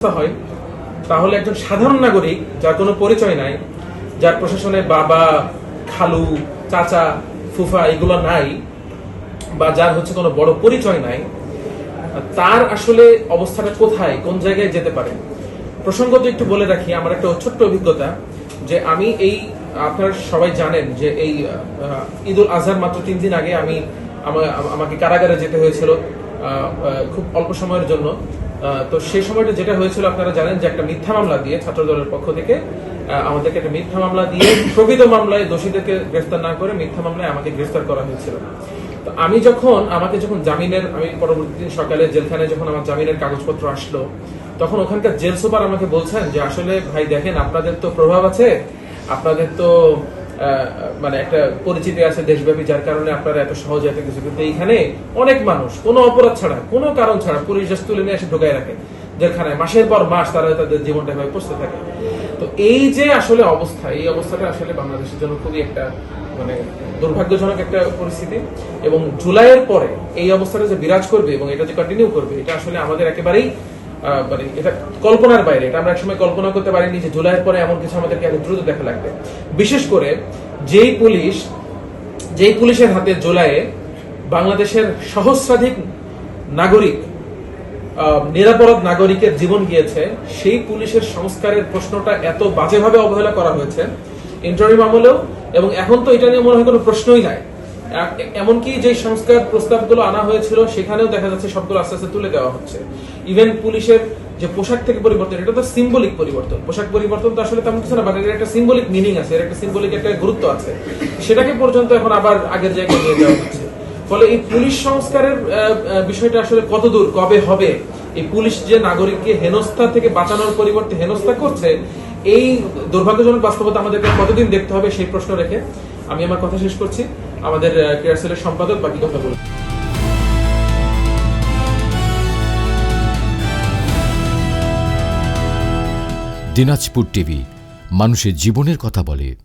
হয় তাহলে একজন সাধারণ নাগরিক যার কোনো পরিচয় নাই, যার প্রশাসনে বাবা, খালু, চাচা, ফুফা এগুলো নাই, বা যার কোনো বড় পরিচয় নাই, তার আসলে অবস্থাটা কোথায়, কোন জায়গায় যেতে পারে। প্রসঙ্গত একটু বলে রাখি, আমার একটা ছোট্ট অভিজ্ঞতা যে আমি আপনারা সবাই জানেন যে এই ঈদুল আজহার মাত্র 3 দিন আগে আমাকে কারাগারে যেতে হয়েছিল খুব অল্প সময়ের জন্য। তো সেই সময়টা যেটা হয়েছিল আপনারা জানেন যে একটা মিথ্যা মামলা দিয়ে ছাত্র দলের পক্ষ থেকে আমাদেরকে একটা মিথ্যা মামলা দিয়ে প্রকৃত মামলায় দোষীদেরকে গ্রেফতার না করে মিথ্যা মামলায় আমাকে গ্রেফতার করা হয়েছিল। তো আমাকে যখন জামিনের, আমি পরবর্তী দিন সকালে জেলখানায় যখন আমার জামিনের কাগজপত্র আসলো, তখন ওখানকার জেল সুপার আমাকে বলছেন যে আসলে ভাই দেখেন, আপনাদের তো প্রভাব আছে, আপনাদের তো মানে একটা পরিচিতি আছে দেশব্যাপী, যার কারণে আপনারা এত সহজে এত কিছু, কিন্তু এইখানে অনেক মানুষ কোনো অপরাধ ছাড়া, কোনো কারণ ছাড়া পুলিশ জাস্ট তুলে নিয়ে এসে ঢোকায় রাখে জেলখানায়, মাসের পর মাস তারা তাদের জীবনটা এভাবে পচতে থাকে। তো এই যে আসলে অবস্থা, এই অবস্থাটা আসলে বাংলাদেশের জন্য খুবই একটা মানে দুর্ভাগ্যজনক একটা পরিস্থিতি। এবং জুলাইয়ের পরে এই অবস্থাটা যে বিরাজ করবে এবং এটা যে কন্টিনিউ করবে, এটা আসলে আমাদের একেবারেই মানে এটা কল্পনার বাইরে। এটা আমরা একসময় কল্পনা করতে পারিনি যে জুলাইয়ের পরে এমন কিছু আমাদেরকে এত দ্রুত দেখা লাগবে। বিশেষ করে যেই পুলিশের হাতে জুলাইয়ে বাংলাদেশের সহস্রাধিক নাগরিক, নিরাপরাধ নাগরিকের জীবন গিয়েছে, সেই পুলিশের সংস্কারের প্রশ্নটা এত বাজেভাবে অবহেলা করা হয়েছে ইন্টারিম আমলেও, এবং এখন তো এটা নিয়ে মনে হয় কোনো প্রশ্নই নাই। এমনকি যে সংস্কার প্রস্তাবগুলো আনা হয়েছিল সেখানেও দেখা যাচ্ছে সবগুলো আস্তে আস্তে তুলে দেওয়া হচ্ছে। ইভেন পুলিশের যে পোশাক থেকে পরিবর্তন, এটা তো সিম্বলিক পরিবর্তন। পোশাক পরিবর্তন তো আসলে তেমন কিছু না, বাট এর একটা সিম্বলিক মিনিং আছে, এর একটা সিম্বলিক একটা গুরুত্ব আছে, সেটাকে পর্যন্ত এখন আবার আগের জায়গায় নিয়ে যাওয়া হচ্ছে। ফলে এই পুলিশ সংস্কারের বিষয়টা আসলে কতদূর, কবে হবে, এই পুলিশ যে নাগরিককে হেনস্থা থেকে বাঁচানোর পরিবর্তে হেনস্থা করছে, এই দুর্ভাগ্যজনক বাস্তবতা আমাদেরকে কতদিন দেখতে হবে সেই প্রশ্ন রেখে আমি আমার কথা শেষ করছি। আমাদের ক্রিয়া সেলের সম্পাদক বাকি কথা বলবেন। দিনাজপুর টিভি, মানুষের জীবনের কথা বলে।